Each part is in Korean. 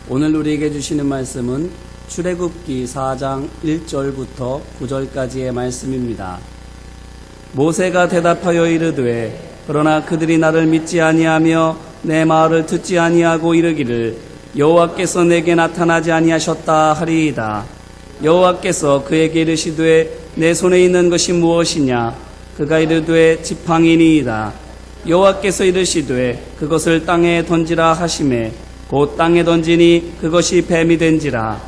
오늘 우리에게 주시는 말씀은 출애굽기 4장 1절부터 9절까지의 말씀입니다. 모세가 대답하여 이르되 그러나 그들이 나를 믿지 아니하며 내 말을 듣지 아니하고 이르기를 여호와께서 내게 나타나지 아니하셨다 하리이다. 여호와께서 그에게 이르시되 내 손에 있는 것이 무엇이냐? 그가 이르되 지팡이니이다. 여호와께서 이르시되 그것을 땅에 던지라 하시매 곧 땅에 던지니 그것이 뱀이 된지라.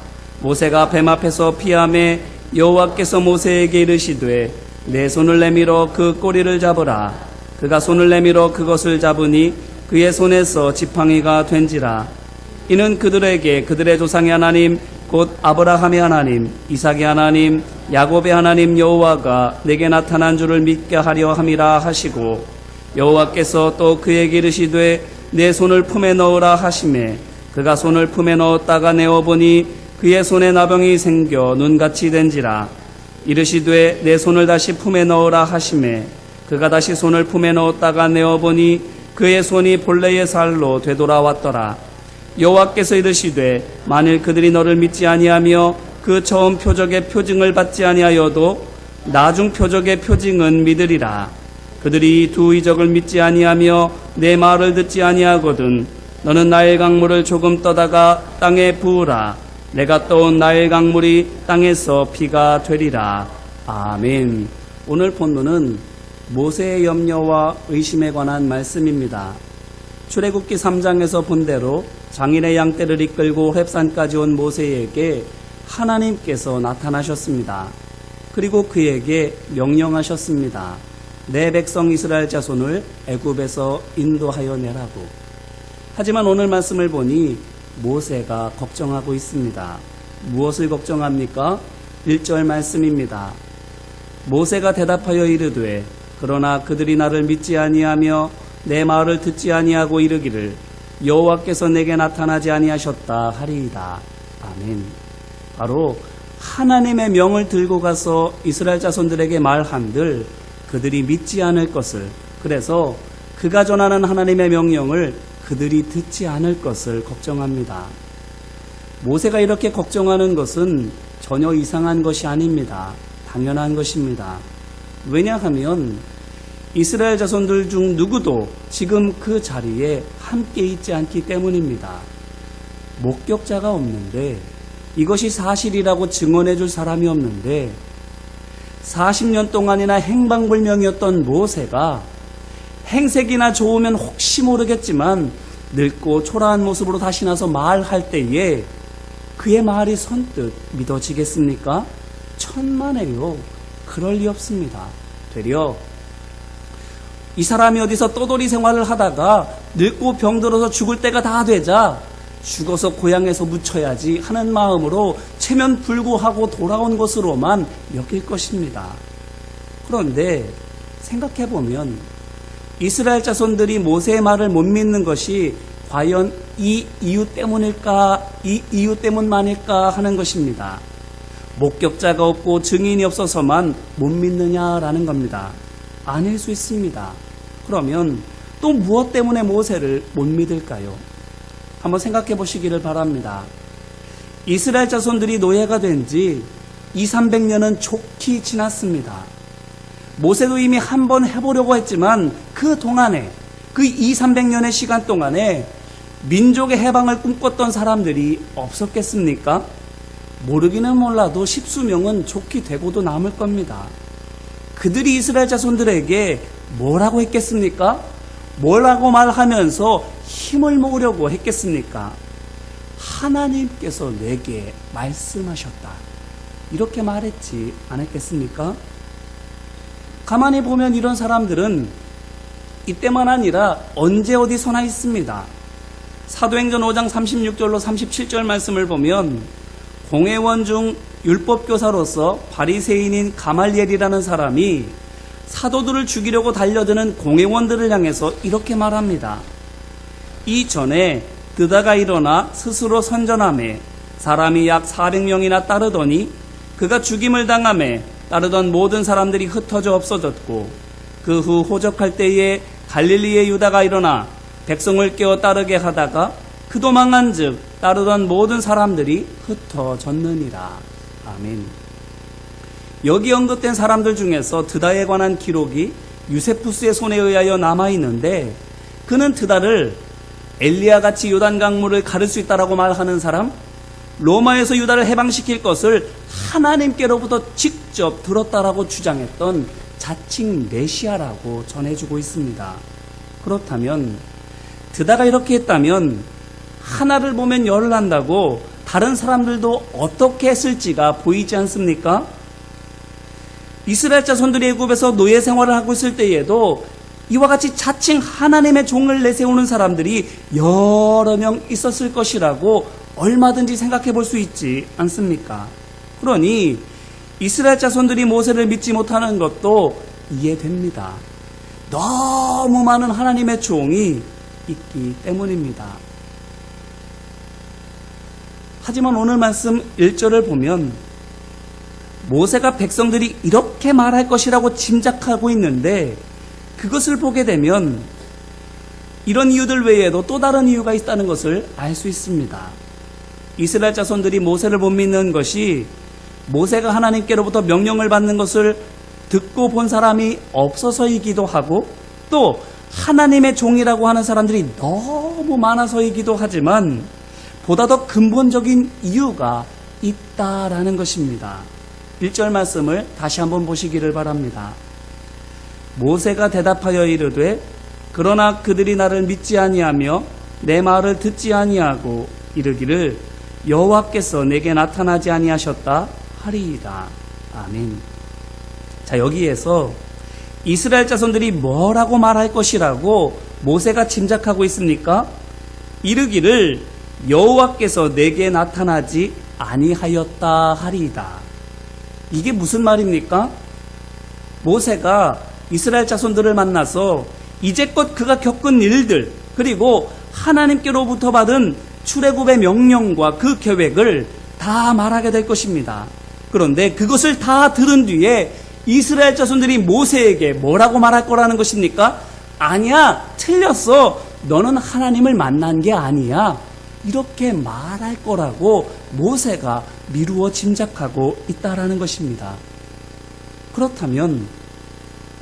모세가 뱀 앞에서 피하매 여호와께서 모세에게 이르시되 내 손을 내밀어 그 꼬리를 잡으라. 그가 손을 내밀어 그것을 잡으니 그의 손에서 지팡이가 된지라. 이는 그들에게 그들의 조상의 하나님 곧 아브라함의 하나님, 이삭의 하나님, 야곱의 하나님 여호와가 내게 나타난 줄을 믿게 하려 함이라 하시고, 여호와께서 또 그에게 이르시되 내 손을 품에 넣으라 하시매 그가 손을 품에 넣었다가 내어보니 그의 손에 나병이 생겨 눈같이 된지라. 이르시되 내 손을 다시 품에 넣으라 하시매 그가 다시 손을 품에 넣었다가 내어보니 그의 손이 본래의 살로 되돌아왔더라. 여호와께서 이르시되 만일 그들이 너를 믿지 아니하며 그 처음 표적의 표징을 받지 아니하여도 나중 표적의 표징은 믿으리라. 그들이 두 이적을 믿지 아니하며 내 말을 듣지 아니하거든 너는 나일 강물을 조금 떠다가 땅에 부으라. 내가 떠온 나일 강물이 땅에서 피가 되리라. 아멘. 오늘 본문은 모세의 염려와 의심에 관한 말씀입니다. 출애굽기 3장에서 본 대로 장인의 양떼를 이끌고 렙산까지 온 모세에게 하나님께서 나타나셨습니다. 그리고 그에게 명령하셨습니다. 내 백성 이스라엘 자손을 애굽에서 인도하여 내라고. 하지만 오늘 말씀을 보니 모세가 걱정하고 있습니다. 무엇을 걱정합니까? 1절 말씀입니다. 모세가 대답하여 이르되 그러나 그들이 나를 믿지 아니하며 내 말을 듣지 아니하고 이르기를 여호와께서 내게 나타나지 아니하셨다 하리이다. 아멘. 바로 하나님의 명을 들고 가서 이스라엘 자손들에게 말한들 그들이 믿지 않을 것을, 그래서 그가 전하는 하나님의 명령을 그들이 듣지 않을 것을 걱정합니다. 모세가 이렇게 걱정하는 것은 전혀 이상한 것이 아닙니다. 당연한 것입니다. 왜냐하면 이스라엘 자손들 중 누구도 지금 그 자리에 함께 있지 않기 때문입니다. 목격자가 없는데, 이것이 사실이라고 증언해 줄 사람이 없는데 40년 동안이나 행방불명이었던 모세가 행색이나 좋으면 혹시 모르겠지만 늙고 초라한 모습으로 다시 나서 말할 때에 그의 말이 선뜻 믿어지겠습니까? 천만에요. 그럴 리 없습니다. 되려 이 사람이 어디서 떠돌이 생활을 하다가 늙고 병들어서 죽을 때가 다 되자 죽어서 고향에서 묻혀야지 하는 마음으로 체면불구하고 돌아온 것으로만 여길 것입니다. 그런데 생각해보면 이스라엘 자손들이 모세의 말을 못 믿는 것이 과연 이 이유 때문일까, 이 이유 때문만일까 하는 것입니다. 목격자가 없고 증인이 없어서만 못 믿느냐라는 겁니다. 아닐 수 있습니다. 그러면 또 무엇 때문에 모세를 못 믿을까요? 한번 생각해 보시기를 바랍니다. 이스라엘 자손들이 노예가 된 지 200~300년은 좋게 지났습니다. 모세도 이미 한번 해보려고 했지만 그 동안에, 그 200~300년의 시간 동안에 민족의 해방을 꿈꿨던 사람들이 없었겠습니까? 모르기는 몰라도 10수명은 좋게 되고도 남을 겁니다. 그들이 이스라엘 자손들에게 뭐라고 했겠습니까? 뭐라고 말하면서 힘을 모으려고 했겠습니까? 하나님께서 내게 말씀하셨다. 이렇게 말했지 않았겠습니까? 가만히 보면 이런 사람들은 이때만 아니라 언제 어디서나 있습니다. 사도행전 5장 36절로 37절 말씀을 보면 공회원 중 율법교사로서 바리새인인 가말리엘이라는 사람이 사도들을 죽이려고 달려드는 공회원들을 향해서 이렇게 말합니다. 이전에 드다가 일어나 스스로 선전하매 사람이 약 400명이나 따르더니 그가 죽임을 당하매 따르던 모든 사람들이 흩어져 없어졌고 그 후 호적할 때에 갈릴리의 유다가 일어나 백성을 깨어 따르게 하다가 그 도망한 즉 따르던 모든 사람들이 흩어졌느니라. 아멘. 여기 언급된 사람들 중에서 드다에 관한 기록이 유세푸스의 손에 의하여 남아있는데, 그는 드다를 엘리야같이 요단 강물을 가를 수 있다라고 말하는 사람, 로마에서 유다를 해방시킬 것을 하나님께로부터 직접 들었다라고 주장했던 자칭 메시아라고 전해주고 있습니다. 그렇다면 드다가 이렇게 했다면 하나를 보면 열을 난다고 다른 사람들도 어떻게 했을지가 보이지 않습니까? 이스라엘 자손들이 애굽에서 노예 생활을 하고 있을 때에도 이와 같이 자칭 하나님의 종을 내세우는 사람들이 여러 명 있었을 것이라고 얼마든지 생각해 볼 수 있지 않습니까? 그러니 이스라엘 자손들이 모세를 믿지 못하는 것도 이해됩니다. 너무 많은 하나님의 종이 있기 때문입니다. 하지만 오늘 말씀 1절을 보면 모세가 백성들이 이렇게 말할 것이라고 짐작하고 있는데, 그것을 보게 되면 이런 이유들 외에도 또 다른 이유가 있다는 것을 알 수 있습니다. 이스라엘 자손들이 모세를 못 믿는 것이 모세가 하나님께로부터 명령을 받는 것을 듣고 본 사람이 없어서이기도 하고, 또 하나님의 종이라고 하는 사람들이 너무 많아서이기도 하지만 보다 더 근본적인 이유가 있다라는 것입니다. 1절 말씀을 다시 한번 보시기를 바랍니다. 모세가 대답하여 이르되 그러나 그들이 나를 믿지 아니하며 내 말을 듣지 아니하고 이르기를 여호와께서 내게 나타나지 아니하셨다 하리이다. 아멘. 자, 여기에서 이스라엘 자손들이 뭐라고 말할 것이라고 모세가 짐작하고 있습니까? 이르기를 여호와께서 내게 나타나지 아니하였다 하리이다. 이게 무슨 말입니까? 모세가 이스라엘 자손들을 만나서 이제껏 그가 겪은 일들, 그리고 하나님께로부터 받은 출애굽의 명령과 그 계획을 다 말하게 될 것입니다. 그런데 그것을 다 들은 뒤에 이스라엘 자손들이 모세에게 뭐라고 말할 거라는 것입니까? 아니야, 틀렸어. 너는 하나님을 만난 게 아니야. 이렇게 말할 거라고 모세가 미루어 짐작하고 있다라는 것입니다. 그렇다면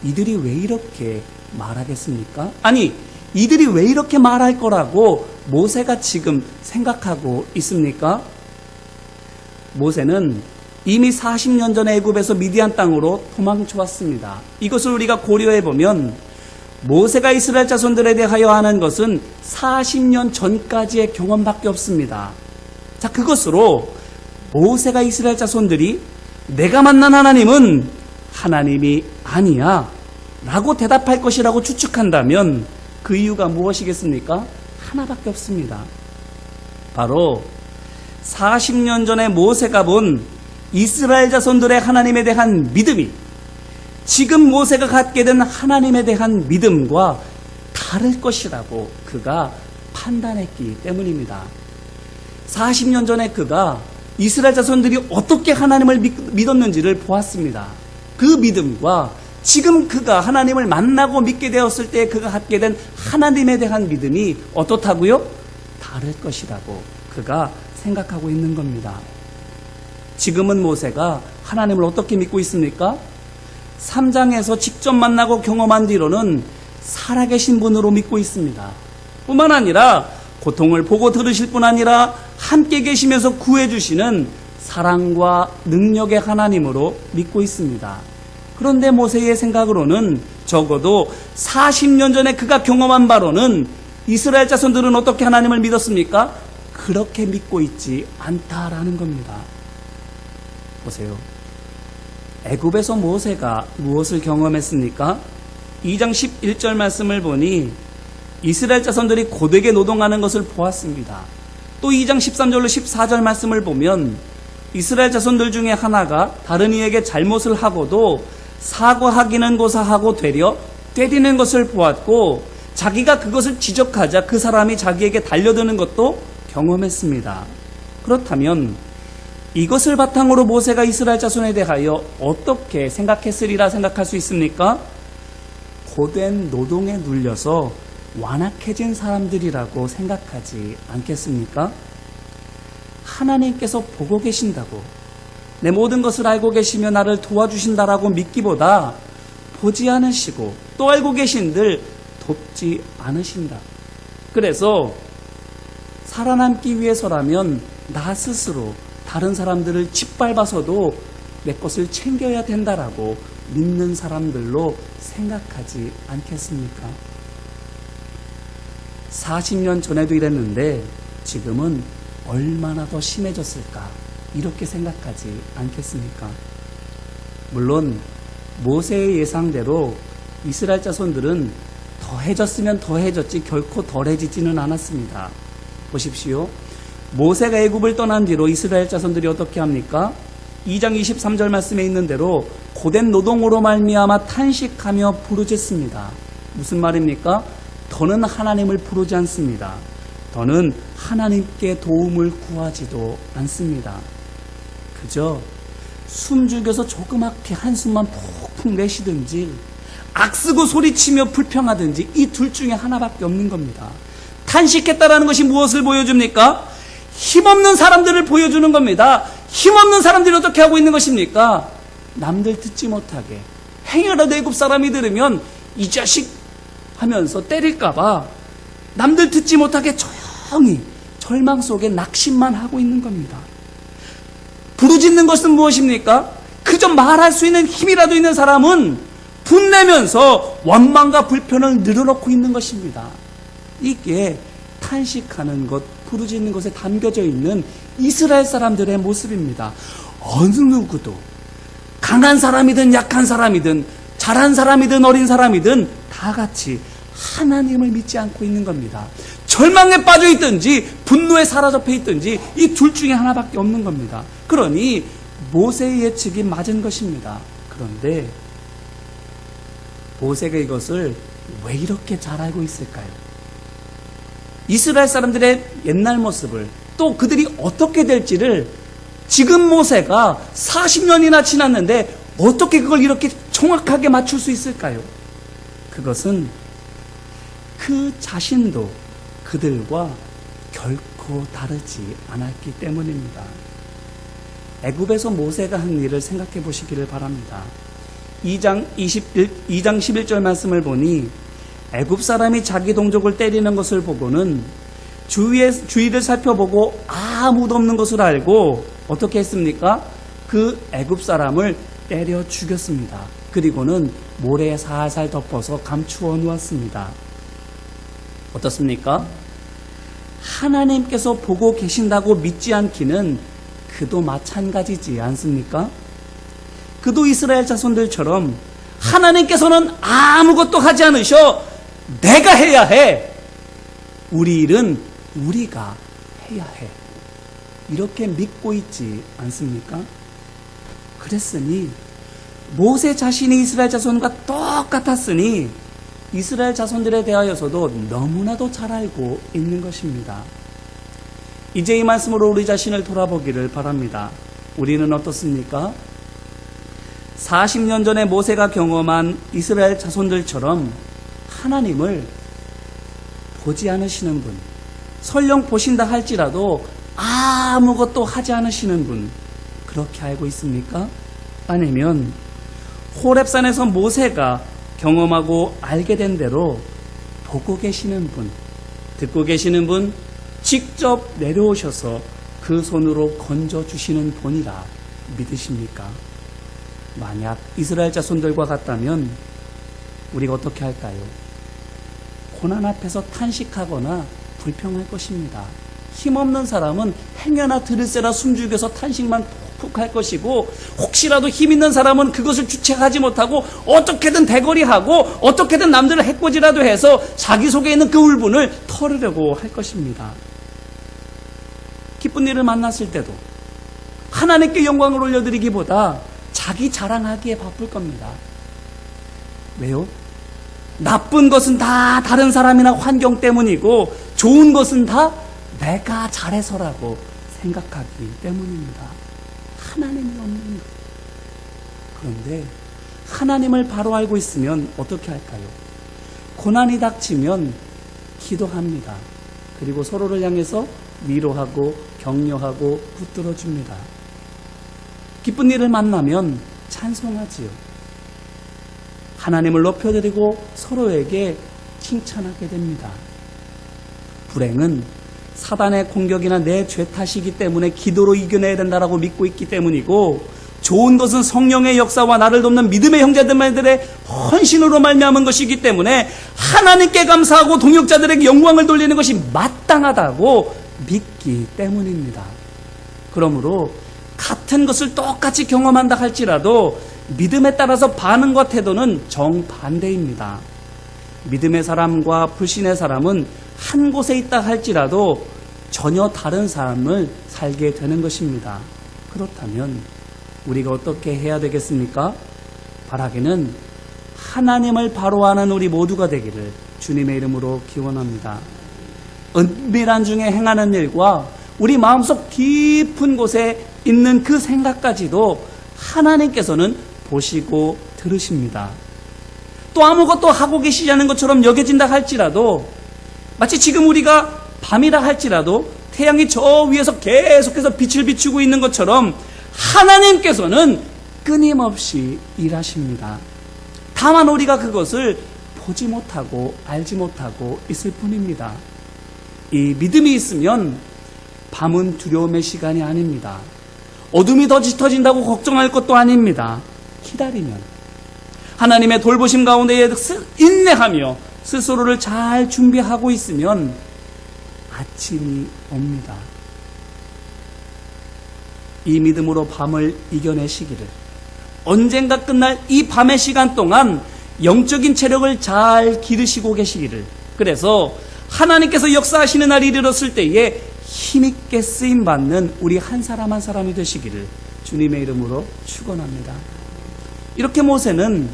이들이 왜 이렇게 말하겠습니까? 아니, 이들이 왜 이렇게 말할 거라고 모세가 지금 생각하고 있습니까? 모세는 이미 40년 전에 애굽에서 미디안 땅으로 도망쳐 왔습니다. 이것을 우리가 고려해 보면 모세가 이스라엘 자손들에 대하여 하는 것은 40년 전까지의 경험밖에 없습니다. 자, 그것으로 모세가 이스라엘 자손들이 내가 만난 하나님은 하나님이 아니야 라고 대답할 것이라고 추측한다면 그 이유가 무엇이겠습니까? 하나밖에 없습니다. 바로 40년 전에 모세가 본 이스라엘 자손들의 하나님에 대한 믿음이 지금 모세가 갖게 된 하나님에 대한 믿음과 다를 것이라고 그가 판단했기 때문입니다. 40년 전에 그가 이스라엘 자손들이 어떻게 하나님을 믿었는지를 보았습니다. 그 믿음과 지금 그가 하나님을 만나고 믿게 되었을 때 그가 갖게 된 하나님에 대한 믿음이 어떻다고요? 다를 것이라고 그가 생각하고 있는 겁니다. 지금은 모세가 하나님을 어떻게 믿고 있습니까? 3장에서 직접 만나고 경험한 뒤로는 살아계신 분으로 믿고 있습니다. 뿐만 아니라 고통을 보고 들으실 뿐 아니라 함께 계시면서 구해주시는 사랑과 능력의 하나님으로 믿고 있습니다. 그런데 모세의 생각으로는 적어도 40년 전에 그가 경험한 바로는 이스라엘 자손들은 어떻게 하나님을 믿었습니까? 그렇게 믿고 있지 않다라는 겁니다. 보세요. 애굽에서 모세가 무엇을 경험했습니까? 2장 11절 말씀을 보니 이스라엘 자손들이 고되게 노동하는 것을 보았습니다. 또 2장 13절로 14절 말씀을 보면 이스라엘 자손들 중에 하나가 다른 이에게 잘못을 하고도 사과하기는 고사하고 되려 때리는 것을 보았고, 자기가 그것을 지적하자 그 사람이 자기에게 달려드는 것도 경험했습니다. 그렇다면 이것을 바탕으로 모세가 이스라엘 자손에 대하여 어떻게 생각했으리라 생각할 수 있습니까? 고된 노동에 눌려서 완악해진 사람들이라고 생각하지 않겠습니까? 하나님께서 보고 계신다고, 내 모든 것을 알고 계시며 나를 도와주신다라고 믿기보다 보지 않으시고 또 알고 계신들 돕지 않으신다. 그래서 살아남기 위해서라면 나 스스로 다른 사람들을 짓밟아서도 내 것을 챙겨야 된다라고 믿는 사람들로 생각하지 않겠습니까? 40년 전에도 이랬는데 지금은 얼마나 더 심해졌을까? 이렇게 생각하지 않겠습니까? 물론 모세의 예상대로 이스라엘 자손들은 더해졌으면 더해졌지 결코 덜해지지는 않았습니다. 보십시오. 모세가 애굽을 떠난 뒤로 이스라엘 자손들이 어떻게 합니까? 2장 23절 말씀에 있는 대로 고된 노동으로 말미암아 탄식하며 부르짖습니다. 무슨 말입니까? 더는 하나님을 부르지 않습니다. 더는 하나님께 도움을 구하지도 않습니다. 그저 숨죽여서 조그맣게 한숨만 푹푹 내쉬든지 악쓰고 소리치며 불평하든지 이 둘 중에 하나밖에 없는 겁니다. 탄식했다라는 것이 무엇을 보여줍니까? 힘없는 사람들을 보여주는 겁니다. 힘없는 사람들이 어떻게 하고 있는 것입니까? 남들 듣지 못하게, 행여라도 애굽 사람이 들으면 이 자식 하면서 때릴까봐 남들 듣지 못하게 조용히 절망 속에 낙심만 하고 있는 겁니다. 부르짖는 것은 무엇입니까? 그저 말할 수 있는 힘이라도 있는 사람은 분내면서 원망과 불편을 늘어놓고 있는 것입니다. 이게 탄식하는 것, 부르짖는 것에 담겨져 있는 이스라엘 사람들의 모습입니다. 어느 누구도 강한 사람이든 약한 사람이든 잘한 사람이든 어린 사람이든 다 같이 하나님을 믿지 않고 있는 겁니다. 절망에 빠져 있든지 분노에 사로잡혀 있든지 이 둘 중에 하나밖에 없는 겁니다. 그러니 모세의 예측이 맞은 것입니다. 그런데 모세가 이것을 왜 이렇게 잘 알고 있을까요? 이스라엘 사람들의 옛날 모습을 또 그들이 어떻게 될지를 지금 모세가 40년이나 지났는데 어떻게 그걸 이렇게 정확하게 맞출 수 있을까요? 그것은 그 자신도 그들과 결코 다르지 않았기 때문입니다. 애굽에서 모세가 한 일을 생각해 보시기를 바랍니다. 2장 11절 말씀을 보니 애굽 사람이 자기 동족을 때리는 것을 보고는 주위를 살펴보고 아무도 없는 것을 알고 어떻게 했습니까? 그 애굽 사람을 때려 죽였습니다. 그리고는 모래에 살살 덮어서 감추어 놓았습니다. 어떻습니까? 하나님께서 보고 계신다고 믿지 않기는 그도 마찬가지지 않습니까? 그도 이스라엘 자손들처럼 하나님께서는 아무것도 하지 않으셔 내가 해야 해. 우리 일은 우리가 해야 해. 이렇게 믿고 있지 않습니까? 그랬으니 모세 자신이 이스라엘 자손과 똑같았으니 이스라엘 자손들에 대하여서도 너무나도 잘 알고 있는 것입니다. 이제 이 말씀으로 우리 자신을 돌아보기를 바랍니다. 우리는 어떻습니까? 40년 전에 모세가 경험한 이스라엘 자손들처럼 하나님을 보지 않으시는 분, 설령 보신다 할지라도 아무것도 하지 않으시는 분, 그렇게 알고 있습니까? 아니면 호렙산에서 모세가 경험하고 알게 된 대로 보고 계시는 분, 듣고 계시는 분, 직접 내려오셔서 그 손으로 건져주시는 분이라 믿으십니까? 만약 이스라엘 자손들과 같다면 우리가 어떻게 할까요? 고난 앞에서 탄식하거나 불평할 것입니다. 힘없는 사람은 행여나 들을세라 숨죽여서 탄식만 푹푹 할 것이고, 혹시라도 힘 있는 사람은 그것을 주체하지 못하고 어떻게든 대거리하고 어떻게든 남들을 해코지라도 해서 자기 속에 있는 그 울분을 털으려고 할 것입니다. 기쁜 일을 만났을 때도 하나님께 영광을 올려드리기보다 자기 자랑하기에 바쁠 겁니다. 왜요? 나쁜 것은 다 다른 사람이나 환경 때문이고 좋은 것은 다 내가 잘해서라고 생각하기 때문입니다. 하나님이 없는 것. 그런데 하나님을 바로 알고 있으면 어떻게 할까요? 고난이 닥치면 기도합니다. 그리고 서로를 향해서 위로하고 격려하고 붙들어줍니다. 기쁜 일을 만나면 찬송하지요. 하나님을 높여드리고 서로에게 칭찬하게 됩니다. 불행은 사단의 공격이나 내 죄 탓이기 때문에 기도로 이겨내야 된다라고 믿고 있기 때문이고, 좋은 것은 성령의 역사와 나를 돕는 믿음의 형제들의 헌신으로 말미암은 것이기 때문에 하나님께 감사하고 동역자들에게 영광을 돌리는 것이 마땅하다고 믿기 때문입니다. 그러므로 같은 것을 똑같이 경험한다 할지라도 믿음에 따라서 반응과 태도는 정반대입니다. 믿음의 사람과 불신의 사람은 한 곳에 있다 할지라도 전혀 다른 삶을 살게 되는 것입니다. 그렇다면 우리가 어떻게 해야 되겠습니까? 바라기는 하나님을 바로 아는 우리 모두가 되기를 주님의 이름으로 기원합니다. 은밀한 중에 행하는 일과 우리 마음속 깊은 곳에 있는 그 생각까지도 하나님께서는 보시고 들으십니다. 또 아무것도 하고 계시지 않은 것처럼 여겨진다 할지라도, 마치 지금 우리가 밤이라 할지라도 태양이 저 위에서 계속해서 빛을 비추고 있는 것처럼 하나님께서는 끊임없이 일하십니다. 다만 우리가 그것을 보지 못하고 알지 못하고 있을 뿐입니다. 이 믿음이 있으면 밤은 두려움의 시간이 아닙니다. 어둠이 더 짙어진다고 걱정할 것도 아닙니다. 기다리면, 하나님의 돌보심 가운데 인내하며 스스로를 잘 준비하고 있으면 아침이 옵니다. 이 믿음으로 밤을 이겨내시기를, 언젠가 끝날 이 밤의 시간 동안 영적인 체력을 잘 기르시고 계시기를, 그래서 하나님께서 역사하시는 날이 이르렀을 때에 힘있게 쓰임받는 우리 한 사람 한 사람이 되시기를 주님의 이름으로 축원합니다. 이렇게 모세는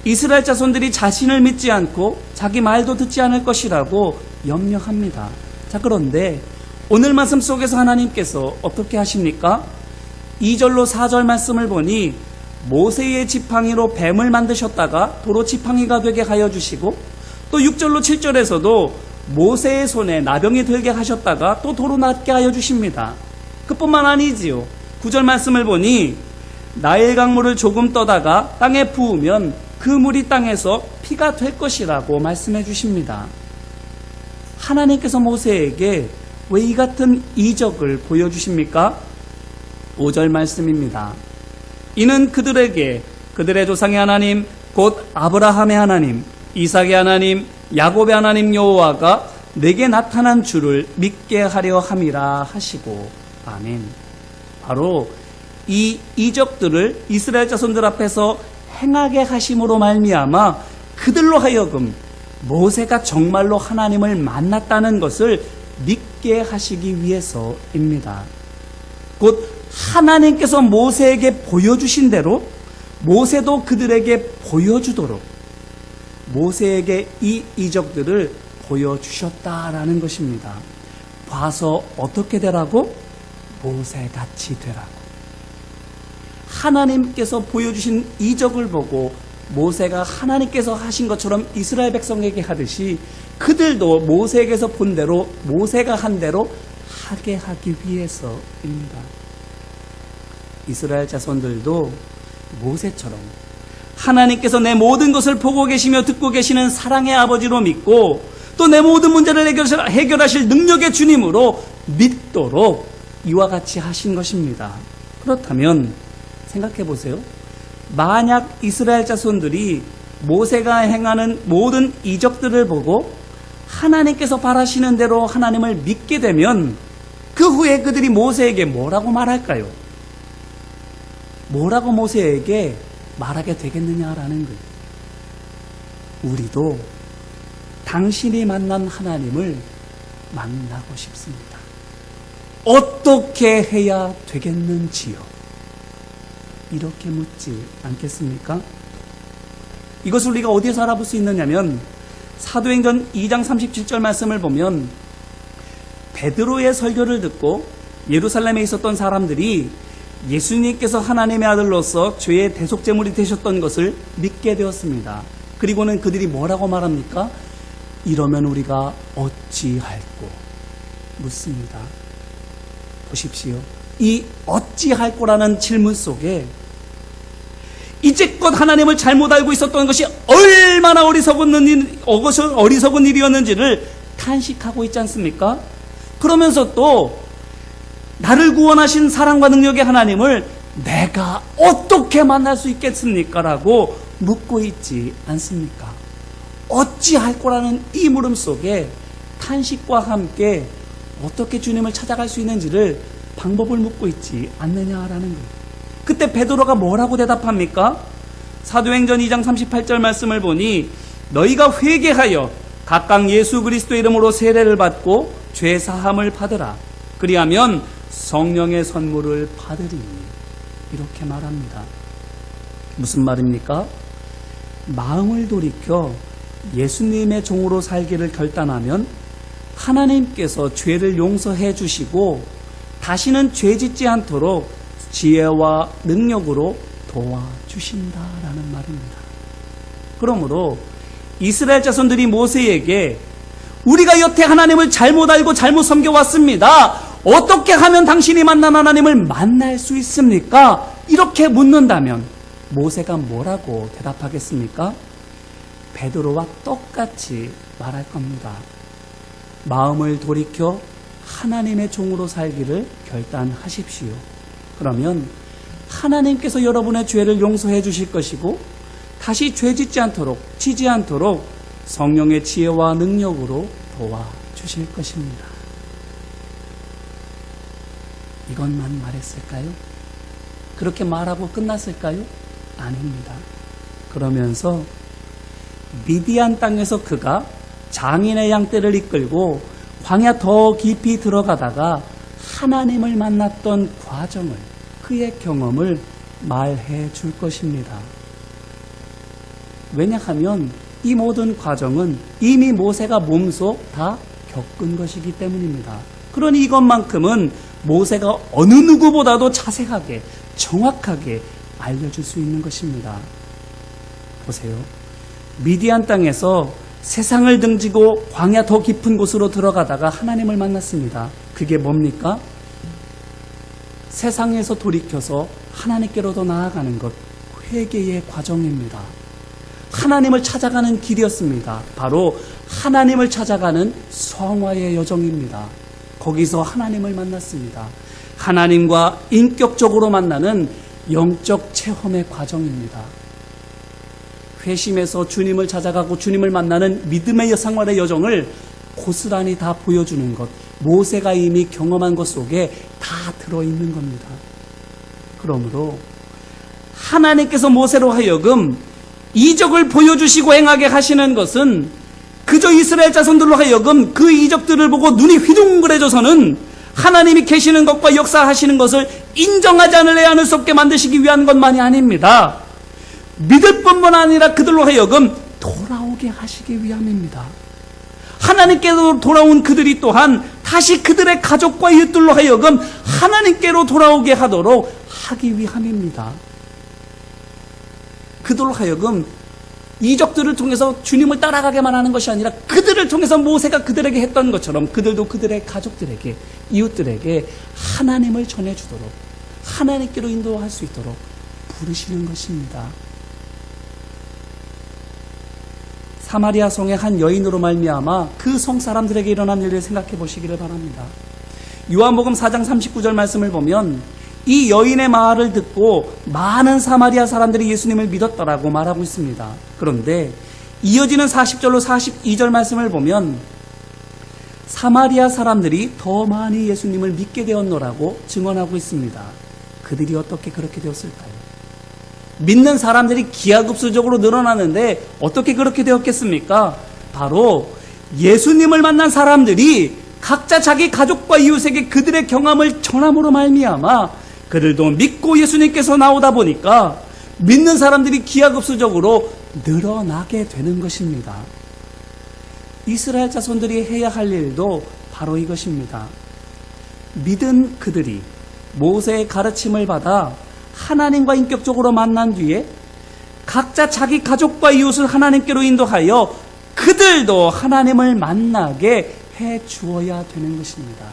이스라엘 자손들이 자신을 믿지 않고 자기 말도 듣지 않을 것이라고 염려합니다. 자, 그런데 오늘 말씀 속에서 하나님께서 어떻게 하십니까? 2절로 4절 말씀을 보니 모세의 지팡이로 뱀을 만드셨다가 도로 지팡이가 되게 하여 주시고, 또 6절로 7절에서도 모세의 손에 나병이 들게 하셨다가 또 도로 낫게 하여 주십니다. 그뿐만 아니지요. 9절 말씀을 보니 나일 강물을 조금 떠다가 땅에 부으면 그 물이 땅에서 피가 될 것이라고 말씀해 주십니다. 하나님께서 모세에게 왜 이 같은 이적을 보여주십니까? 5절 말씀입니다. 이는 그들에게 그들의 조상의 하나님 곧 아브라함의 하나님, 이삭의 하나님, 야곱의 하나님 여호와가 내게 나타난 줄을 믿게 하려 함이라 하시고, 아멘. 바로 이 이적들을 이스라엘 자손들 앞에서 행하게 하심으로 말미암아 그들로 하여금 모세가 정말로 하나님을 만났다는 것을 믿게 하시기 위해서입니다. 곧 하나님께서 모세에게 보여주신 대로 모세도 그들에게 보여주도록 모세에게 이 이적들을 보여주셨다라는 것입니다. 봐서 어떻게 되라고? 모세같이 되라고. 하나님께서 보여주신 이적을 보고 모세가 하나님께서 하신 것처럼 이스라엘 백성에게 하듯이 그들도 모세에게서 본 대로 모세가 한 대로 하게 하기 위해서입니다. 이스라엘 자손들도 모세처럼 하나님께서 내 모든 것을 보고 계시며 듣고 계시는 사랑의 아버지로 믿고 또 내 모든 문제를 해결하실 능력의 주님으로 믿도록 이와 같이 하신 것입니다. 그렇다면 생각해 보세요. 만약 이스라엘 자손들이 모세가 행하는 모든 이적들을 보고 하나님께서 바라시는 대로 하나님을 믿게 되면 그 후에 그들이 모세에게 뭐라고 말할까요? 뭐라고 모세에게 말하게 되겠느냐라는 거예요. 우리도 당신이 만난 하나님을 만나고 싶습니다. 어떻게 해야 되겠는지요? 이렇게 묻지 않겠습니까? 이것을 우리가 어디에서 알아볼 수 있느냐면 사도행전 2장 37절 말씀을 보면 베드로의 설교를 듣고 예루살렘에 있었던 사람들이 예수님께서 하나님의 아들로서 죄의 대속제물이 되셨던 것을 믿게 되었습니다. 그리고는 그들이 뭐라고 말합니까? 이러면 우리가 어찌할꼬 묻습니다. 보십시오. 이 어찌할꼬라는 질문 속에 이제껏 하나님을 잘못 알고 있었던 것이 얼마나 어리석은 일이었는지를 탄식하고 있지 않습니까? 그러면서 또 나를 구원하신 사랑과 능력의 하나님을 내가 어떻게 만날 수 있겠습니까? 라고 묻고 있지 않습니까? 어찌할 거라는 이 물음 속에 탄식과 함께 어떻게 주님을 찾아갈 수 있는지를 방법을 묻고 있지 않느냐라는 거예요. 그때 베드로가 뭐라고 대답합니까? 사도행전 2장 38절 말씀을 보니 너희가 회개하여 각각 예수 그리스도 이름으로 세례를 받고 죄 사함을 받으라. 그리하면 성령의 선물을 받으리니. 이렇게 말합니다. 무슨 말입니까? 마음을 돌이켜 예수님의 종으로 살기를 결단하면 하나님께서 죄를 용서해 주시고 다시는 죄 짓지 않도록 지혜와 능력으로 도와주신다라는 말입니다. 그러므로 이스라엘 자손들이 모세에게 우리가 여태 하나님을 잘못 알고 잘못 섬겨왔습니다. 어떻게 하면 당신이 만난 하나님을 만날 수 있습니까? 이렇게 묻는다면 모세가 뭐라고 대답하겠습니까? 베드로와 똑같이 말할 겁니다. 마음을 돌이켜 하나님의 종으로 살기를 결단하십시오. 그러면 하나님께서 여러분의 죄를 용서해 주실 것이고 다시 죄 짓지 않도록 성령의 지혜와 능력으로 도와주실 것입니다. 이것만 말했을까요? 그렇게 말하고 끝났을까요? 아닙니다. 그러면서 미디안 땅에서 그가 장인의 양떼를 이끌고 광야 더 깊이 들어가다가 하나님을 만났던 과정을, 그의 경험을 말해 줄 것입니다. 왜냐하면 이 모든 과정은 이미 모세가 몸소 다 겪은 것이기 때문입니다. 그러니 이것만큼은 모세가 어느 누구보다도 자세하게, 정확하게 알려줄 수 있는 것입니다. 보세요. 미디안 땅에서 세상을 등지고 광야 더 깊은 곳으로 들어가다가 하나님을 만났습니다. 그게 뭡니까? 세상에서 돌이켜서 하나님께로 더 나아가는 것, 회개의 과정입니다. 하나님을 찾아가는 길이었습니다. 바로 하나님을 찾아가는 성화의 여정입니다. 거기서 하나님을 만났습니다. 하나님과 인격적으로 만나는 영적 체험의 과정입니다. 회심에서 주님을 찾아가고 주님을 만나는 믿음의 생활의 여정을 고스란히 다 보여주는 것, 모세가 이미 경험한 것 속에 다 들어있는 겁니다. 그러므로 하나님께서 모세로 하여금 이적을 보여주시고 행하게 하시는 것은 그저 이스라엘 자손들로 하여금 그 이적들을 보고 눈이 휘둥그레져서는 하나님이 계시는 것과 역사하시는 것을 인정하지 않을 수 없게 만드시기 위한 것만이 아닙니다. 믿을 뿐만 아니라 그들로 하여금 돌아오게 하시기 위함입니다. 하나님께로 돌아온 그들이 또한 다시 그들의 가족과 이웃들로 하여금 하나님께로 돌아오게 하도록 하기 위함입니다. 그들로 하여금 이적들을 통해서 주님을 따라가게만 하는 것이 아니라 그들을 통해서 모세가 그들에게 했던 것처럼 그들도 그들의 가족들에게, 이웃들에게 하나님을 전해주도록, 하나님께로 인도할 수 있도록 부르시는 것입니다. 사마리아 성의 한 여인으로 말미암아 그 성 사람들에게 일어난 일을 생각해 보시기를 바랍니다. 요한복음 4장 39절 말씀을 보면 이 여인의 말을 듣고 많은 사마리아 사람들이 예수님을 믿었다라고 말하고 있습니다. 그런데 이어지는 40절로 42절 말씀을 보면 사마리아 사람들이 더 많이 예수님을 믿게 되었노라고 증언하고 있습니다. 그들이 어떻게 그렇게 되었을까요? 믿는 사람들이 기하급수적으로 늘어나는데 어떻게 그렇게 되었겠습니까? 바로 예수님을 만난 사람들이 각자 자기 가족과 이웃에게 그들의 경험을 전함으로 말미암아 그들도 믿고 예수님께서 나오다 보니까 믿는 사람들이 기하급수적으로 늘어나게 되는 것입니다. 이스라엘 자손들이 해야 할 일도 바로 이것입니다. 믿은 그들이 모세의 가르침을 받아 하나님과 인격적으로 만난 뒤에 각자 자기 가족과 이웃을 하나님께로 인도하여 그들도 하나님을 만나게 해 주어야 되는 것입니다.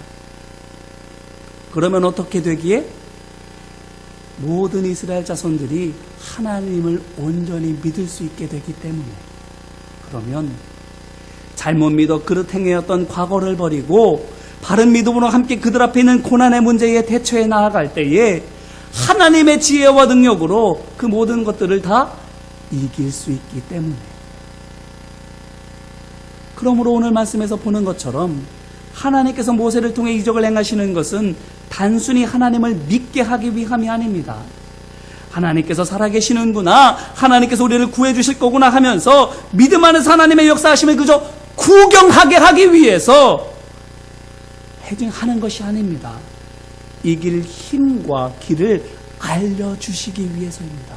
그러면 어떻게 되기에? 모든 이스라엘 자손들이 하나님을 온전히 믿을 수 있게 되기 때문에. 그러면 잘못 믿어 그릇 행위였던 과거를 버리고 바른 믿음으로 함께 그들 앞에 있는 고난의 문제에 대처해 나아갈 때에 하나님의 지혜와 능력으로 그 모든 것들을 다 이길 수 있기 때문에. 그러므로 오늘 말씀에서 보는 것처럼 하나님께서 모세를 통해 이적을 행하시는 것은 단순히 하나님을 믿게 하기 위함이 아닙니다. 하나님께서 살아계시는구나, 하나님께서 우리를 구해주실 거구나 하면서 믿음 안에서 하나님의 역사하심을 그저 구경하게 하기 위해서 하는 것이 아닙니다. 이길 힘과 길을 알려주시기 위해서입니다.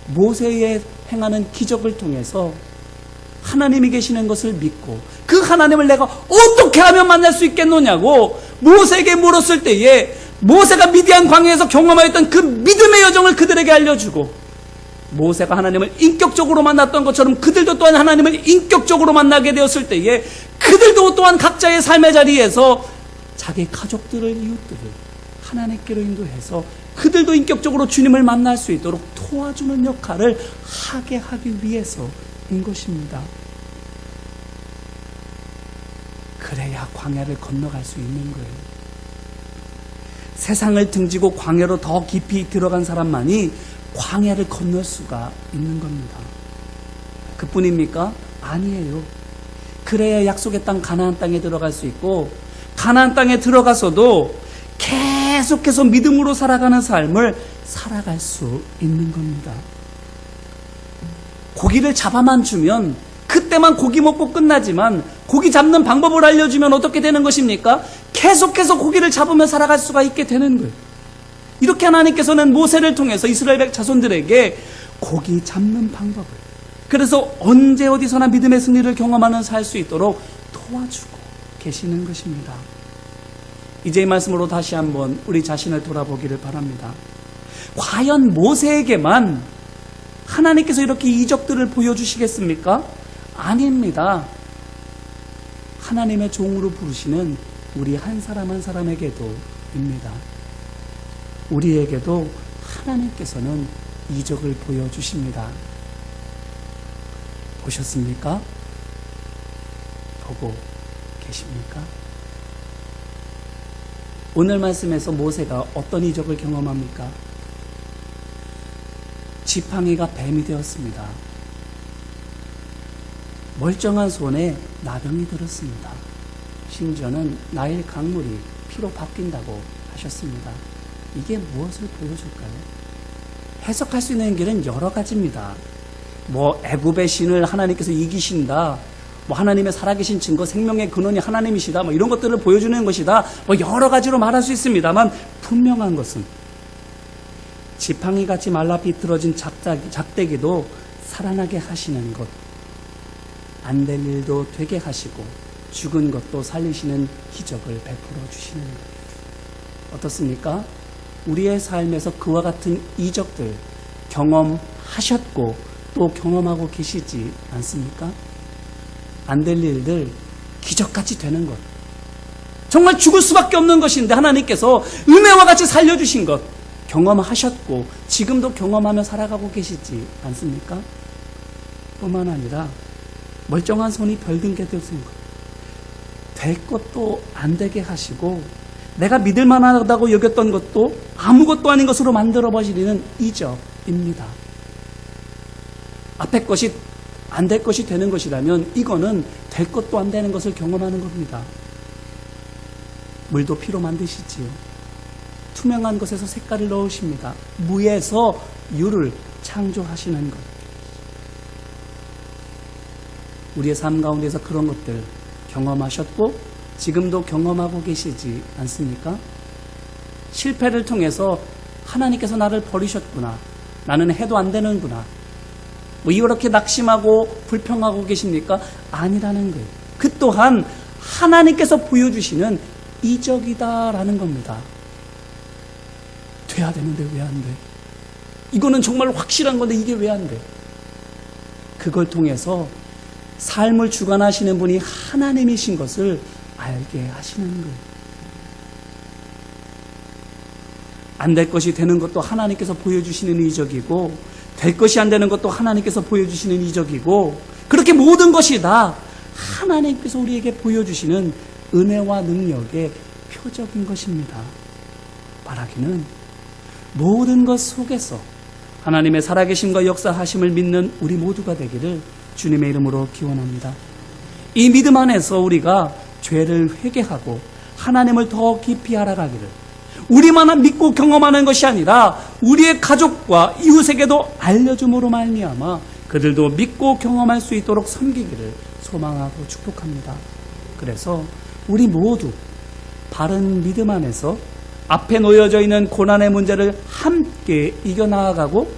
모세의 행하는 기적을 통해서 하나님이 계시는 것을 믿고 그 하나님을 내가 어떻게 하면 만날 수 있겠느냐고 모세에게 물었을 때에 모세가 미디안 광야에서 경험하였던 그 믿음의 여정을 그들에게 알려주고, 모세가 하나님을 인격적으로 만났던 것처럼 그들도 또한 하나님을 인격적으로 만나게 되었을 때에 그들도 또한 각자의 삶의 자리에서 자기 가족들을, 이웃들을 하나님께로 인도해서 그들도 인격적으로 주님을 만날 수 있도록 도와주는 역할을 하게 하기 위해서인 것입니다. 그래야 광야를 건너갈 수 있는 거예요. 세상을 등지고 광야로 더 깊이 들어간 사람만이 광야를 건널 수가 있는 겁니다. 그뿐입니까? 아니에요. 그래야 약속의 땅 가나안 땅에 들어갈 수 있고, 가나안 땅에 들어가서도 계속해서 믿음으로 살아가는 삶을 살아갈 수 있는 겁니다. 고기를 잡아만 주면 그때만 고기 먹고 끝나지만 고기 잡는 방법을 알려주면 어떻게 되는 것입니까? 계속해서 고기를 잡으며 살아갈 수가 있게 되는 거예요. 이렇게 하나님께서는 모세를 통해서 이스라엘 자손들에게 고기 잡는 방법을, 그래서 언제 어디서나 믿음의 승리를 경험하는 살 수 있도록 도와주고 계시는 것입니다. 이제 이 말씀으로 다시 한번 우리 자신을 돌아보기를 바랍니다. 과연 모세에게만 하나님께서 이렇게 이적들을 보여주시겠습니까? 아닙니다. 하나님의 종으로 부르시는 우리 한 사람 한 사람에게도입니다. 우리에게도 하나님께서는 이적을 보여주십니다. 보셨습니까? 보고 계십니까? 오늘 말씀에서 모세가 어떤 이적을 경험합니까? 지팡이가 뱀이 되었습니다. 멀쩡한 손에 나병이 들었습니다. 심지어는 나일 강물이 피로 바뀐다고 하셨습니다. 이게 무엇을 보여줄까요? 해석할 수 있는 길은 여러 가지입니다. 애굽의 신을 하나님께서 이기신다, 하나님의 살아계신 증거, 생명의 근원이 하나님이시다, 이런 것들을 보여주는 것이다, 여러 가지로 말할 수 있습니다만, 분명한 것은 지팡이같이 말라 비틀어진 작대기도 살아나게 하시는 것, 안 될 일도 되게 하시고 죽은 것도 살리시는 기적을 베풀어 주시는 것. 어떻습니까? 우리의 삶에서 그와 같은 이적들 경험하셨고 또 경험하고 계시지 않습니까? 안 될 일들 기적같이 되는 것, 정말 죽을 수밖에 없는 것인데 하나님께서 은혜와 같이 살려주신 것 경험하셨고 지금도 경험하며 살아가고 계시지 않습니까? 뿐만 아니라 멀쩡한 손이 별든게 되신 것, 될 것도 안 되게 하시고 내가 믿을 만하다고 여겼던 것도 아무것도 아닌 것으로 만들어버리는 이적입니다. 앞에 것이 안 될 것이 되는 것이라면 이거는 될 것도 안 되는 것을 경험하는 겁니다. 물도 피로 만드시지요. 투명한 것에서 색깔을 넣으십니다. 무에서 유를 창조하시는 것. 우리의 삶 가운데서 그런 것들 경험하셨고 지금도 경험하고 계시지 않습니까? 실패를 통해서 하나님께서 나를 버리셨구나, 나는 해도 안 되는구나, 이렇게 낙심하고 불평하고 계십니까? 아니라는 거예요. 그 또한 하나님께서 보여주시는 이적이다라는 겁니다. 돼야 되는데 왜 안 돼? 이거는 정말 확실한 건데 이게 왜 안 돼? 그걸 통해서 삶을 주관하시는 분이 하나님이신 것을 알게 하시는 거예요. 안 될 것이 되는 것도 하나님께서 보여주시는 이적이고, 될 것이 안 되는 것도 하나님께서 보여주시는 이적이고, 그렇게 모든 것이 다 하나님께서 우리에게 보여주시는 은혜와 능력의 표적인 것입니다. 말하기는 모든 것 속에서 하나님의 살아계심과 역사하심을 믿는 우리 모두가 되기를 주님의 이름으로 기원합니다. 이 믿음 안에서 우리가 죄를 회개하고 하나님을 더 깊이 알아가기를, 우리만 믿고 경험하는 것이 아니라 우리의 가족과 이웃에게도 알려줌으로 말미암아 그들도 믿고 경험할 수 있도록 섬기기를 소망하고 축복합니다. 그래서 우리 모두 바른 믿음 안에서 앞에 놓여져 있는 고난의 문제를 함께 이겨나가고,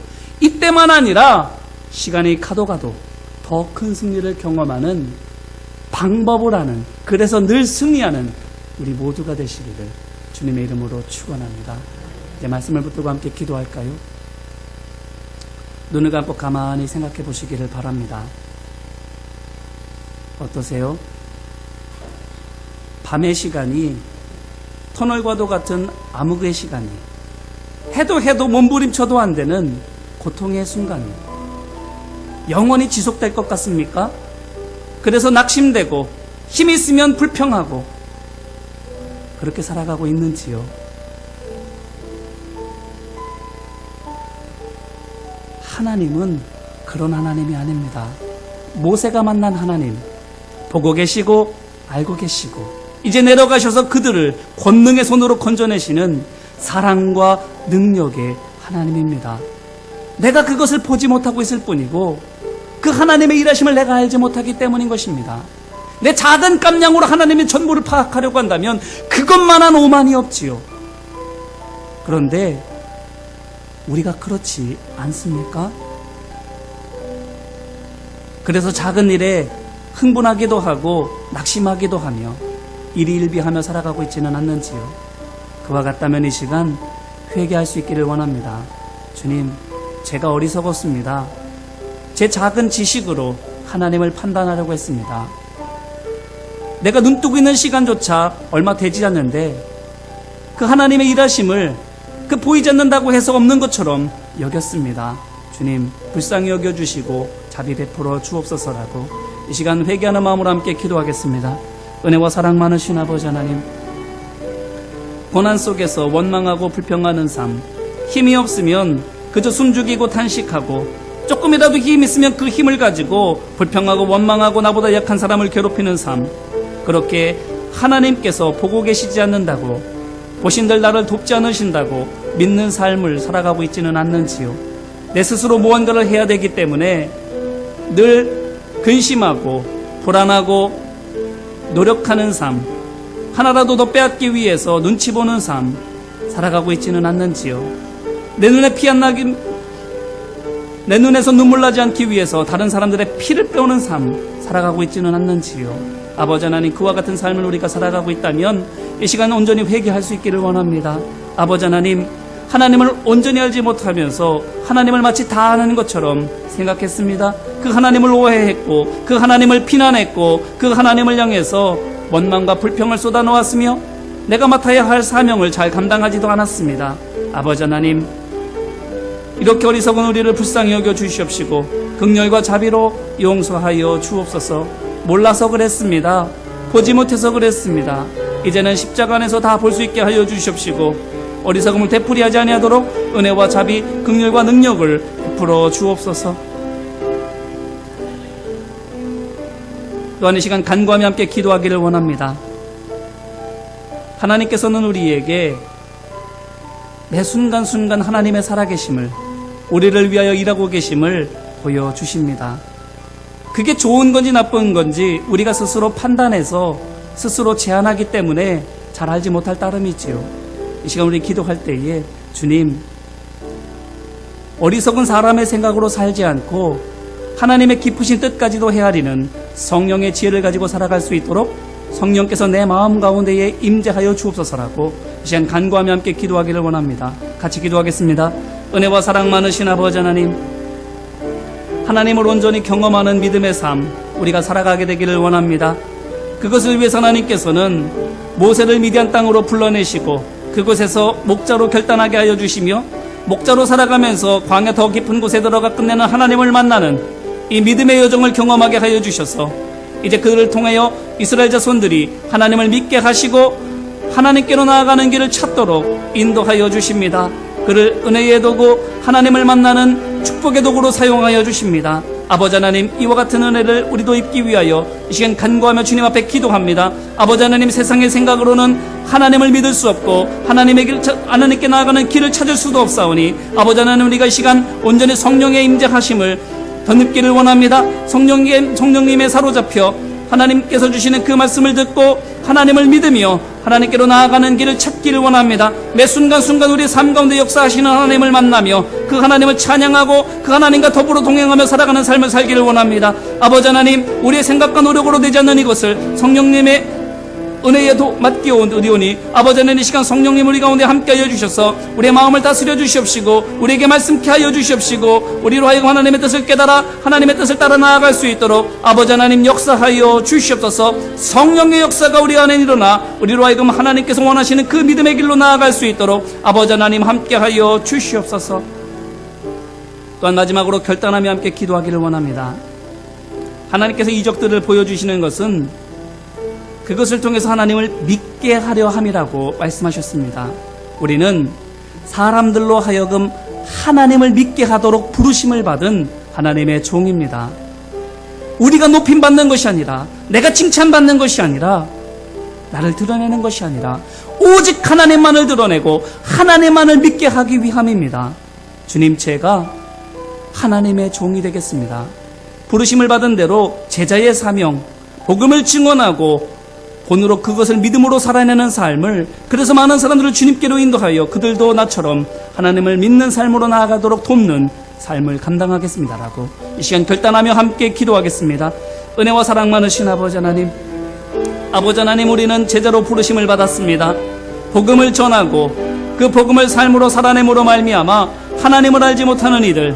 이때만 아니라 시간이 가도 더 큰 승리를 경험하는 방법을 아는, 그래서 늘 승리하는 우리 모두가 되시기를 주님의 이름으로 축원합니다. 이제 말씀을 붙들고 함께 기도할까요? 눈을 감고 가만히 생각해 보시기를 바랍니다. 어떠세요? 밤의 시간이 터널과도 같은 암흑의 시간이, 해도 몸부림쳐도 안 되는 고통의 순간이 영원히 지속될 것 같습니까? 그래서 낙심되고 힘이 있으면 불평하고 그렇게 살아가고 있는지요? 하나님은 그런 하나님이 아닙니다. 모세가 만난 하나님, 보고 계시고 알고 계시고 이제 내려가셔서 그들을 권능의 손으로 건져내시는 사랑과 능력의 하나님입니다. 내가 그것을 보지 못하고 있을 뿐이고 그 하나님의 일하심을 내가 알지 못하기 때문인 것입니다. 내 작은 깜냥으로 하나님의 전부를 파악하려고 한다면 그것만한 오만이 없지요. 그런데 우리가 그렇지 않습니까? 그래서 작은 일에 흥분하기도 하고 낙심하기도 하며 일희일비하며 살아가고 있지는 않는지요. 그와 같다면 이 시간 회개할 수 있기를 원합니다. 주님, 제가 어리석었습니다. 제 작은 지식으로 하나님을 판단하려고 했습니다. 내가 눈뜨고 있는 시간조차 얼마 되지 않는데 그 하나님의 일하심을 그 보이지 않는다고 해서 없는 것처럼 여겼습니다. 주님, 불쌍히 여겨주시고 자비 베풀어 주옵소서라고 이 시간 회개하는 마음으로 함께 기도하겠습니다. 은혜와 사랑 많으신 아버지 하나님, 고난 속에서 원망하고 불평하는 삶, 힘이 없으면 그저 숨죽이고 탄식하고 조금이라도 힘이 있으면 그 힘을 가지고 불평하고 원망하고 나보다 약한 사람을 괴롭히는 삶, 그렇게 하나님께서 보고 계시지 않는다고, 보신들 나를 돕지 않으신다고 믿는 삶을 살아가고 있지는 않는지요. 내 스스로 무언가를 해야 되기 때문에 늘 근심하고 불안하고 노력하는 삶, 하나라도 더 빼앗기 위해서 눈치 보는 삶 살아가고 있지는 않는지요. 내 눈에 피 안 나기, 내 눈에서 눈물 나지 않기 위해서 다른 사람들의 피를 빼오는 삶 살아가고 있지는 않는지요. 아버지 하나님, 그와 같은 삶을 우리가 살아가고 있다면 이 시간 온전히 회개할 수 있기를 원합니다. 아버지 하나님, 하나님을 온전히 알지 못하면서 하나님을 마치 다 아는 것처럼 생각했습니다. 그 하나님을 오해했고 그 하나님을 비난했고 그 하나님을 향해서 원망과 불평을 쏟아놓았으며 내가 맡아야 할 사명을 잘 감당하지도 않았습니다. 아버지 하나님, 이렇게 어리석은 우리를 불쌍히 여겨 주시옵시고 긍휼과 자비로 용서하여 주옵소서. 몰라서 그랬습니다. 보지 못해서 그랬습니다. 이제는 십자가 안에서 다 볼 수 있게 하여 주시옵시고 어리석음을 되풀이하지 아니하도록 은혜와 자비, 긍휼과 능력을 베풀어 주옵소서. 또한 이 시간 간구하며 함께 기도하기를 원합니다. 하나님께서는 우리에게 매 순간순간 하나님의 살아계심을, 우리를 위하여 일하고 계심을 보여주십니다. 그게 좋은 건지 나쁜 건지 우리가 스스로 판단해서 스스로 제한하기 때문에 잘 알지 못할 따름이지요. 이 시간 우리 기도할 때에 주님, 어리석은 사람의 생각으로 살지 않고 하나님의 깊으신 뜻까지도 헤아리는 성령의 지혜를 가지고 살아갈 수 있도록 성령께서 내 마음 가운데에 임재하여 주옵소서라고 이 시간 간구하며 함께 기도하기를 원합니다. 같이 기도하겠습니다. 은혜와 사랑 많으신 아버지 하나님, 하나님을 온전히 경험하는 믿음의 삶 우리가 살아가게 되기를 원합니다. 그것을 위해서 하나님께서는 모세를 미디안 땅으로 불러내시고 그곳에서 목자로 결단하게 하여 주시며 목자로 살아가면서 광야 더 깊은 곳에 들어가 끝내는 하나님을 만나는 이 믿음의 여정을 경험하게 하여 주셔서 이제 그들을 통하여 이스라엘 자손들이 하나님을 믿게 하시고 하나님께로 나아가는 길을 찾도록 인도하여 주십니다. 그를 은혜의 도구 하나님을 만나는 축복의 도구로 사용하여 주십니다. 아버지 하나님, 이와 같은 은혜를 우리도 입기 위하여 이 시간 간구하며 주님 앞에 기도합니다. 아버지 하나님, 세상의 생각으로는 하나님을 믿을 수 없고 하나님께 나아가는 길을 찾을 수도 없사오니 아버지 하나님, 우리가 이 시간 온전히 성령의 임재하심을 덧입기를 원합니다. 성령님의 사로잡혀 하나님께서 주시는 그 말씀을 듣고 하나님을 믿으며 하나님께로 나아가는 길을 찾기를 원합니다. 매 순간순간 우리의 삶 가운데 역사하시는 하나님을 만나며 그 하나님을 찬양하고 그 하나님과 더불어 동행하며 살아가는 삶을 살기를 원합니다. 아버지 하나님, 우리의 생각과 노력으로 되지 않는 이것을 성령님의 은혜에 맡기오니 아버지 하나님, 이 시간 성령님 우리 가운데 함께하여 주셔서 우리의 마음을 다스려 주시옵시고 우리에게 말씀케 하여 주시옵시고 우리로 하여금 하나님의 뜻을 깨달아 하나님의 뜻을 따라 나아갈 수 있도록 아버지 하나님 역사하여 주시옵소서. 성령의 역사가 우리 안에 일어나 우리로 하여금 하나님께서 원하시는 그 믿음의 길로 나아갈 수 있도록 아버지 하나님 함께하여 주시옵소서. 또한 마지막으로 결단하며 함께 기도하기를 원합니다. 하나님께서 이적들을 보여주시는 것은 그것을 통해서 하나님을 믿게 하려 함이라고 말씀하셨습니다. 우리는 사람들로 하여금 하나님을 믿게 하도록 부르심을 받은 하나님의 종입니다. 우리가 높임받는 것이 아니라, 내가 칭찬받는 것이 아니라, 나를 드러내는 것이 아니라 오직 하나님만을 드러내고 하나님만을 믿게 하기 위함입니다. 주님, 제가 하나님의 종이 되겠습니다. 부르심을 받은 대로 제자의 사명, 복음을 증언하고 본으로 그것을 믿음으로 살아내는 삶을, 그래서 많은 사람들을 주님께로 인도하여 그들도 나처럼 하나님을 믿는 삶으로 나아가도록 돕는 삶을 감당하겠습니다라고 이 시간 결단하며 함께 기도하겠습니다. 은혜와 사랑 많으신 아버지 하나님, 우리는 제자로 부르심을 받았습니다. 복음을 전하고 그 복음을 삶으로 살아내므로 말미암아 하나님을 알지 못하는 이들,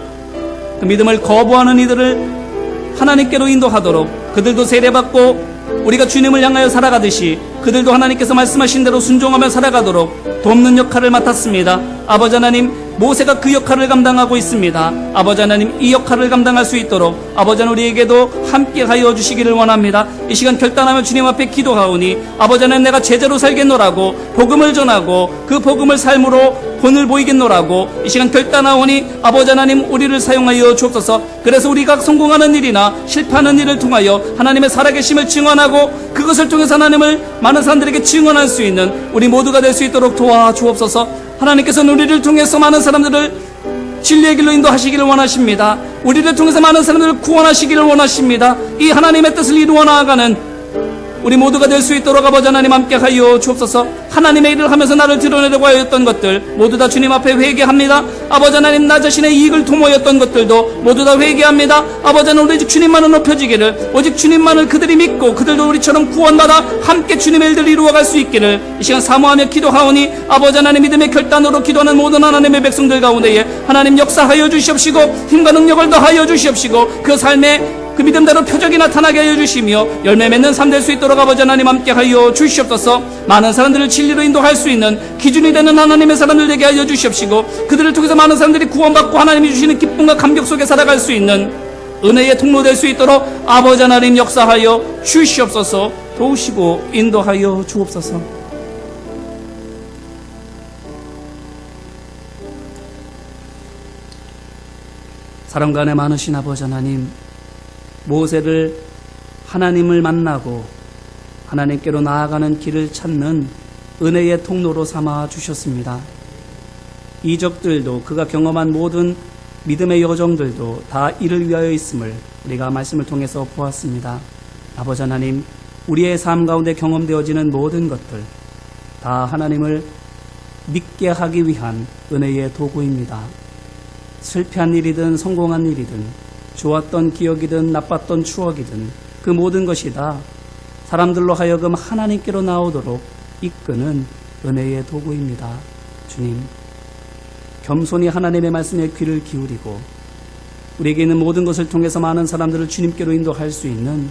그 믿음을 거부하는 이들을 하나님께로 인도하도록, 그들도 세례받고 우리가 주님을 향하여 살아가듯이 그들도 하나님께서 말씀하신 대로 순종하며 살아가도록 돕는 역할을 맡았습니다. 아버지 하나님, 모세가 그 역할을 감당하고 있습니다. 아버지 하나님, 이 역할을 감당할 수 있도록 아버지 하나님 우리에게도 함께 하여 주시기를 원합니다. 이 시간 결단하며 주님 앞에 기도하오니 아버지 하나님, 내가 제자로 살겠노라고, 복음을 전하고 그 복음을 삶으로 본을 보이겠노라고 이 시간 결단하오니 아버지 하나님, 우리를 사용하여 주옵소서. 그래서 우리가 성공하는 일이나 실패하는 일을 통하여 하나님의 살아계심을 증언하고 그것을 통해서 하나님을 많은 사람들에게 증언할 수 있는 우리 모두가 될 수 있도록 도와주옵소서. 하나님께서는 우리를 통해서 많은 사람들을 진리의 길로 인도하시기를 원하십니다. 우리를 통해서 많은 사람들을 구원하시기를 원하십니다. 이 하나님의 뜻을 이루어 나아가는 우리 모두가 될 수 있도록 아버지 하나님 함께 하여 주옵소서. 하나님의 일을 하면서 나를 드러내려고 하였던 것들 모두 다 주님 앞에 회개합니다. 아버지 하나님, 나 자신의 이익을 도모했던 것들도 모두 다 회개합니다. 아버지 하나님, 오직 주님만을 높여지기를, 오직 주님만을 그들이 믿고 그들도 우리처럼 구원받아 함께 주님의 일들을 이루어갈 수 있기를 이 시간 사모하며 기도하오니 아버지 하나님, 믿음의 결단으로 기도하는 모든 하나님의 백성들 가운데에 하나님 역사하여 주시옵시고 힘과 능력을 더하여 주시옵시고 그 삶에 그 믿음대로 표적이 나타나게 하여 주시며 열매 맺는 삶 될 수 있도록 아버지 하나님 함께 하여 주시옵소서. 많은 사람들을 진리로 인도할 수 있는 기준이 되는 하나님의 사람들 되게 하여 주시옵시고 그들을 통해서 많은 사람들이 구원받고 하나님이 주시는 기쁨과 감격 속에 살아갈 수 있는 은혜의 통로 될 수 있도록 아버지 하나님 역사하여 주시옵소서. 도우시고 인도하여 주옵소서. 사랑과 은혜 많으신 아버지 하나님, 모세를 하나님을 만나고 하나님께로 나아가는 길을 찾는 은혜의 통로로 삼아 주셨습니다. 이적들도 그가 경험한 모든 믿음의 여정들도 다 이를 위하여 있음을 우리가 말씀을 통해서 보았습니다. 아버지 하나님, 우리의 삶 가운데 경험되어지는 모든 것들 다 하나님을 믿게 하기 위한 은혜의 도구입니다. 실패한 일이든 성공한 일이든 좋았던 기억이든 나빴던 추억이든 그 모든 것이 다 사람들로 하여금 하나님께로 나오도록 이끄는 은혜의 도구입니다. 주님, 겸손히 하나님의 말씀에 귀를 기울이고 우리에게 있는 모든 것을 통해서 많은 사람들을 주님께로 인도할 수 있는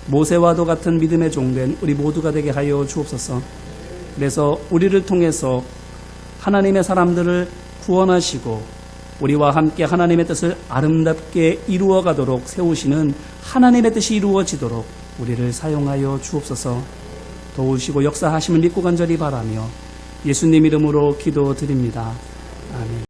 모세와도 같은 믿음의 종된 우리 모두가 되게 하여 주옵소서. 그래서 우리를 통해서 하나님의 사람들을 구원하시고 우리와 함께 하나님의 뜻을 아름답게 이루어가도록 세우시는 하나님의 뜻이 이루어지도록 우리를 사용하여 주옵소서. 도우시고 역사하심을 믿고 간절히 바라며 예수님 이름으로 기도드립니다. 아멘.